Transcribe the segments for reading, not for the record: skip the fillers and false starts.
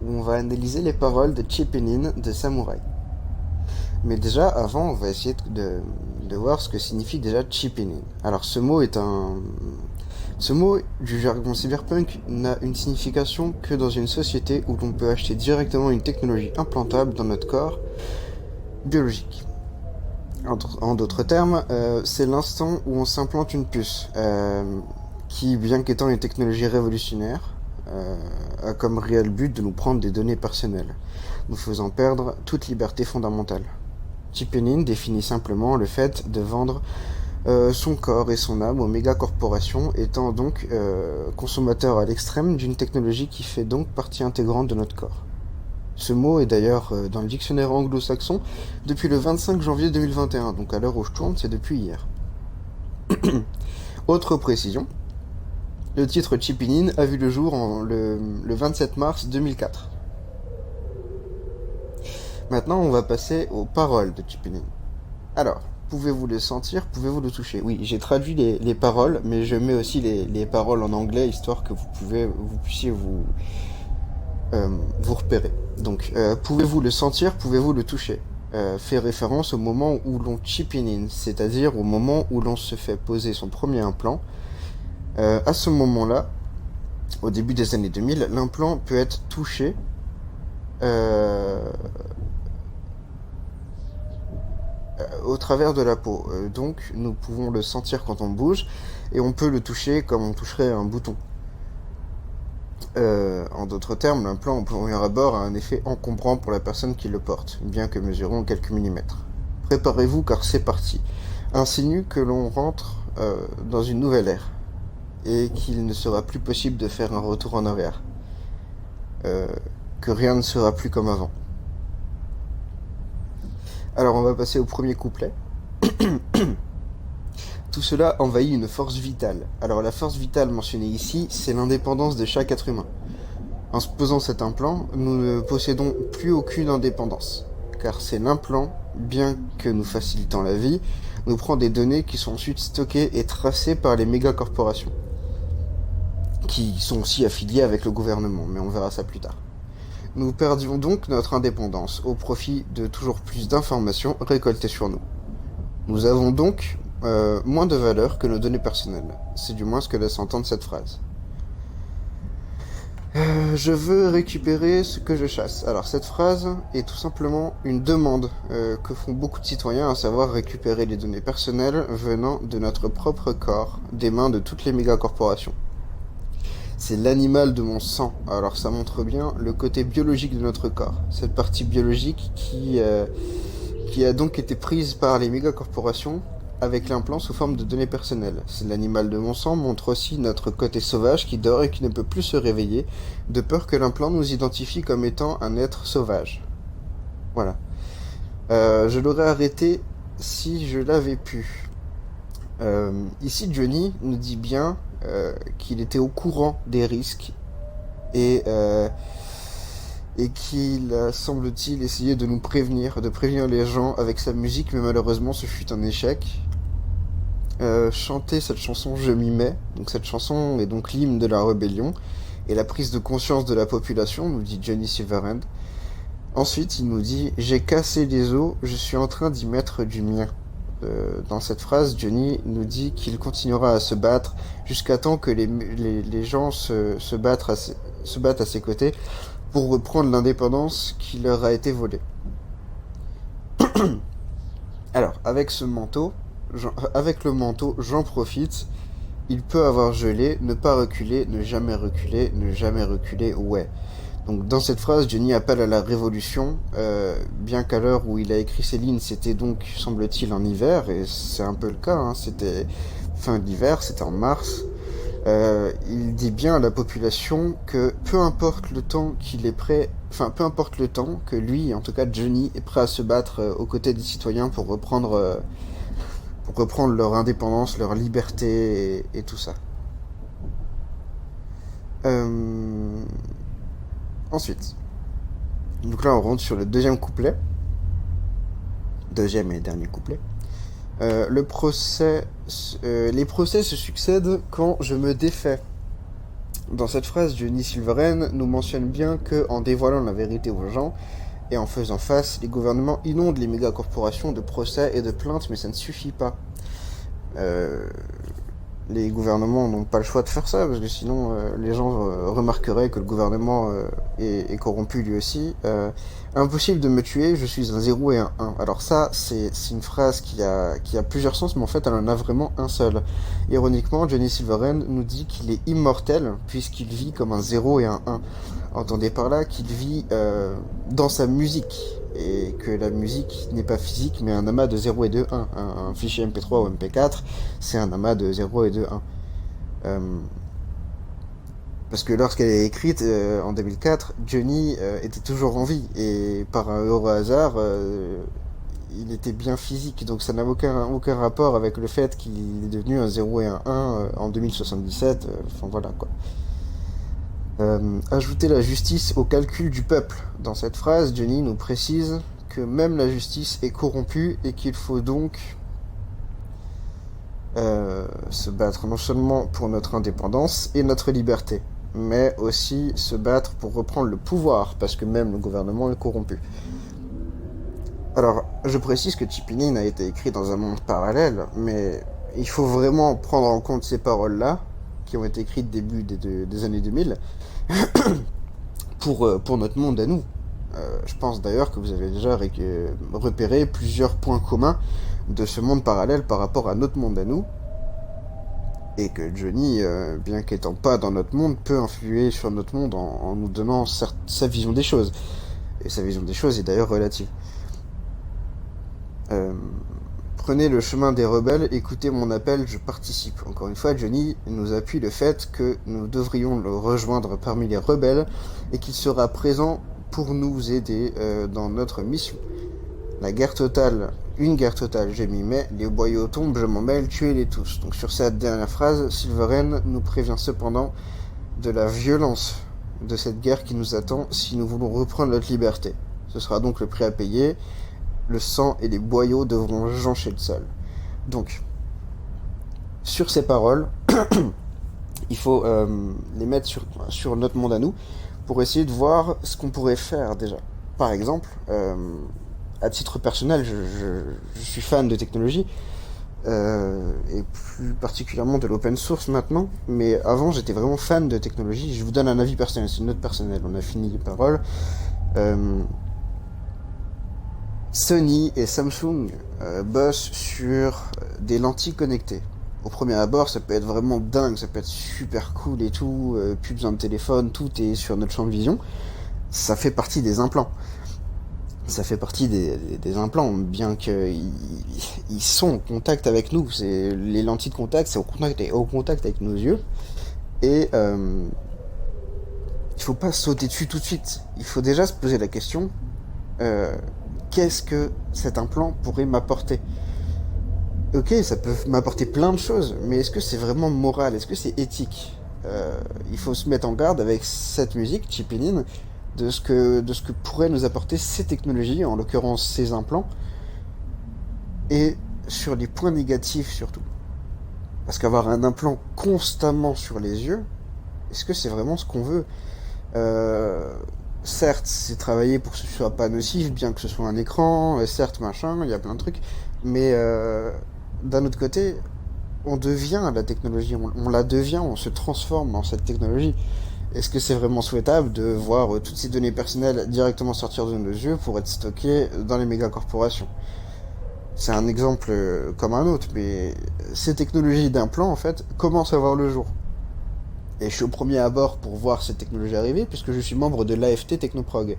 où on va analyser les paroles de Chippenin de Samouraï. Mais déjà, avant, on va essayer de voir ce que signifie déjà Chippenin. Alors, ce mot du jargon cyberpunk n'a une signification que dans une société où l'on peut acheter directement une technologie implantable dans notre corps biologique. En d'autres termes, c'est l'instant où on s'implante une puce, qui, bien qu'étant une technologie révolutionnaire, a comme réel but de nous prendre des données personnelles, nous faisant perdre toute liberté fondamentale. Chippenin définit simplement le fait de vendre son corps et son âme aux méga-corporations, étant donc consommateur à l'extrême d'une technologie qui fait donc partie intégrante de notre corps. Ce mot est d'ailleurs dans le dictionnaire anglo-saxon depuis le 25 janvier 2021, donc à l'heure où je tourne, c'est depuis hier. Autre précision, le titre Chippenin a vu le jour le 27 mars 2004. Maintenant, on va passer aux paroles de Chippenin. Alors, pouvez-vous le sentir, pouvez-vous le toucher? Oui, j'ai traduit les paroles, mais je mets aussi les paroles en anglais, histoire que vous puissiez vous repérer. Donc, pouvez-vous le sentir, pouvez-vous le toucher? Fait référence au moment où l'on Chippenin, c'est-à-dire au moment où l'on se fait poser son premier implant. À ce moment-là, au début des années 2000, l'implant peut être touché au travers de la peau. Donc, nous pouvons le sentir quand on bouge, et on peut le toucher comme on toucherait un bouton. En d'autres termes, l'implant au premier abord a un effet encombrant pour la personne qui le porte, bien que mesurant quelques millimètres. Préparez-vous car c'est parti. Insinue que l'on rentre dans une nouvelle ère, et qu'il ne sera plus possible de faire un retour en arrière. Que rien ne sera plus comme avant. Alors on va passer au premier couplet. Tout cela envahit une force vitale. Alors la force vitale mentionnée ici, c'est l'indépendance de chaque être humain. En se posant cet implant, nous ne possédons plus aucune indépendance. Car c'est l'implant, bien que nous facilitant la vie, nous prend des données qui sont ensuite stockées et tracées par les méga-corporations, qui sont aussi affiliées avec le gouvernement, mais on verra ça plus tard. Nous perdions donc notre indépendance au profit de toujours plus d'informations récoltées sur nous. Nous avons donc moins de valeur que nos données personnelles. C'est du moins ce que laisse entendre cette phrase. Je veux récupérer ce que je chasse. Alors cette phrase est tout simplement une demande que font beaucoup de citoyens, à savoir récupérer les données personnelles venant de notre propre corps, des mains de toutes les méga-corporations. C'est l'animal de mon sang. Alors ça montre bien le côté biologique de notre corps. Cette partie biologique qui a donc été prise par les méga-corporations avec l'implant sous forme de données personnelles. C'est l'animal de mon sang montre aussi notre côté sauvage qui dort et qui ne peut plus se réveiller, de peur que l'implant nous identifie comme étant un être sauvage. Voilà. Je l'aurais arrêté si je l'avais pu. Ici, Johnny nous dit bien qu'il était au courant des risques et qu'il a, semble-t-il, essayé de nous prévenir, de prévenir les gens avec sa musique, mais malheureusement ce fut un échec. Chanter cette chanson Je m'y mets, donc cette chanson est donc l'hymne de la rébellion et la prise de conscience de la population, nous dit Johnny Silverhand. Ensuite il nous dit J'ai cassé les os, je suis en train d'y mettre du mien. Dans cette phrase, Johnny nous dit qu'il continuera à se battre jusqu'à temps que les gens se battent à ses côtés pour reprendre l'indépendance qui leur a été volée. Alors, avec le manteau, j'en profite. Il peut avoir gelé, ne pas reculer, ne jamais reculer, ouais. Donc dans cette phrase, Johnny appelle à la révolution, bien qu'à l'heure où il a écrit ces lignes, c'était donc, semble-t-il, en hiver, et c'est un peu le cas, hein, c'était fin d'hiver, c'était en mars. Il dit bien à la population que peu importe le temps qu'il est prêt, peu importe le temps que lui, en tout cas Johnny, est prêt à se battre aux côtés des citoyens pour reprendre leur indépendance, leur liberté et tout ça. Ensuite, donc là on rentre sur le deuxième et dernier couplet. Les procès se succèdent quand je me défais Dans cette phrase, Johnny Silverhand nous mentionne bien que, en dévoilant la vérité aux gens et en faisant face, les gouvernements inondent les mégacorporations de procès et de plaintes, mais ça ne suffit pas. Euh, les gouvernements n'ont pas le choix de faire ça, parce que sinon les gens remarqueraient que le gouvernement est corrompu lui aussi. Impossible de me tuer, je suis un 0 et un 1. Alors ça, c'est une phrase qui a plusieurs sens, mais en fait elle en a vraiment un seul. Ironiquement, Johnny Silverhand nous dit qu'il est immortel, puisqu'il vit comme un 0 et un 1. Entendez par là qu'il vit dans sa musique, et que la musique n'est pas physique, mais un amas de 0 et de 1. Un fichier MP3 ou MP4, c'est un amas de 0 et de 1. Parce que lorsqu'elle est écrite en 2004, Johnny était toujours en vie, et par un heureux hasard, il était bien physique, donc ça n'a aucun rapport avec le fait qu'il est devenu un 0 et un 1 en 2077, enfin voilà quoi. Ajouter la justice au calcul du peuple. Dans cette phrase, Johnny nous précise que même la justice est corrompue et qu'il faut donc se battre non seulement pour notre indépendance et notre liberté, mais aussi se battre pour reprendre le pouvoir, parce que même le gouvernement est corrompu. Alors, je précise que Chipinin a été écrit dans un monde parallèle, mais il faut vraiment prendre en compte ces paroles-là, qui ont été écrites début des années 2000, pour notre monde à nous. Je pense d'ailleurs que vous avez déjà repéré plusieurs points communs de ce monde parallèle par rapport à notre monde à nous, et que Johnny, bien qu'étant pas dans notre monde, peut influer sur notre monde en nous donnant sa vision des choses. Et sa vision des choses est d'ailleurs relative. Prenez le chemin des rebelles, écoutez mon appel, je participe. Encore une fois, Johnny nous appuie le fait que nous devrions le rejoindre parmi les rebelles et qu'il sera présent pour nous aider dans notre mission. La guerre totale, une guerre totale, je m'y mets, les boyaux tombent, je m'en mêle, tuez-les tous. Donc sur cette dernière phrase, Silverhand nous prévient cependant de la violence de cette guerre qui nous attend si nous voulons reprendre notre liberté. Ce sera donc le prix à payer. Le sang et les boyaux devront joncher le sol. Donc, sur ces paroles, il faut les mettre sur notre monde à nous pour essayer de voir ce qu'on pourrait faire déjà. Par exemple, à titre personnel, je suis fan de technologie, et plus particulièrement de l'open source maintenant, mais avant j'étais vraiment fan de technologie. Je vous donne un avis personnel, c'est une note personnelle, on a fini les paroles. Sony et Samsung bossent sur des lentilles connectées. Au premier abord, ça peut être vraiment dingue, ça peut être super cool et tout, plus besoin de téléphone, tout est sur notre champ de vision. Ça fait partie des implants. Ça fait partie des implants, bien qu'ils sont en contact avec nous. Les lentilles de contact, c'est au contact avec nos yeux. Et il faut pas sauter dessus tout de suite. Il faut déjà se poser la question, qu'est-ce que cet implant pourrait m'apporter? Ok, ça peut m'apporter plein de choses, mais est-ce que c'est vraiment moral? Est-ce que c'est éthique? Il faut se mettre en garde avec cette musique, Chipinin, de ce que pourraient nous apporter ces technologies, en l'occurrence ces implants, et sur les points négatifs surtout. Parce qu'avoir un implant constamment sur les yeux, est-ce que c'est vraiment ce qu'on veut? Certes, c'est travaillé pour que ce soit pas nocif, bien que ce soit un écran, certes, machin, il y a plein de trucs, mais d'un autre côté, on devient la technologie, on la devient, on se transforme en cette technologie. Est-ce que c'est vraiment souhaitable de voir toutes ces données personnelles directement sortir de nos yeux pour être stockées dans les mégacorporations? C'est un exemple comme un autre, mais ces technologies d'implants, en fait, commencent à voir le jour. Et je suis au premier abord pour voir cette technologie arriver, puisque je suis membre de l'AFT Technoprog,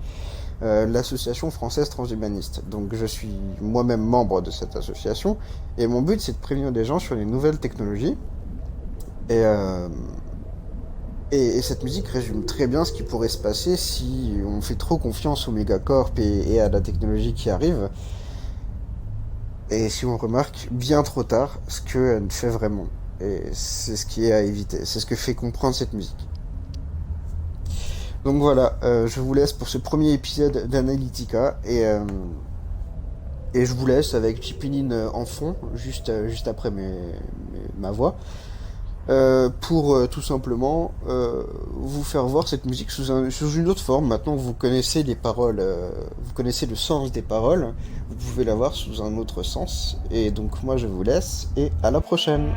l'association française transhumaniste. Donc je suis moi-même membre de cette association, et mon but c'est de prévenir les gens sur les nouvelles technologies. Et cette musique résume très bien ce qui pourrait se passer si on fait trop confiance aux mégacorps et à la technologie qui arrive, et si on remarque bien trop tard ce qu'elle fait vraiment. Et c'est ce qui est à éviter, c'est ce que fait comprendre cette musique. Donc voilà, je vous laisse pour ce premier épisode d'Analytica, et je vous laisse avec Chipinin en fond, juste après ma voix. pour tout simplement vous faire voir cette musique sous une autre forme. Maintenant, vous connaissez les paroles, vous connaissez le sens des paroles, vous pouvez la voir sous un autre sens. Et donc moi, je vous laisse et à la prochaine.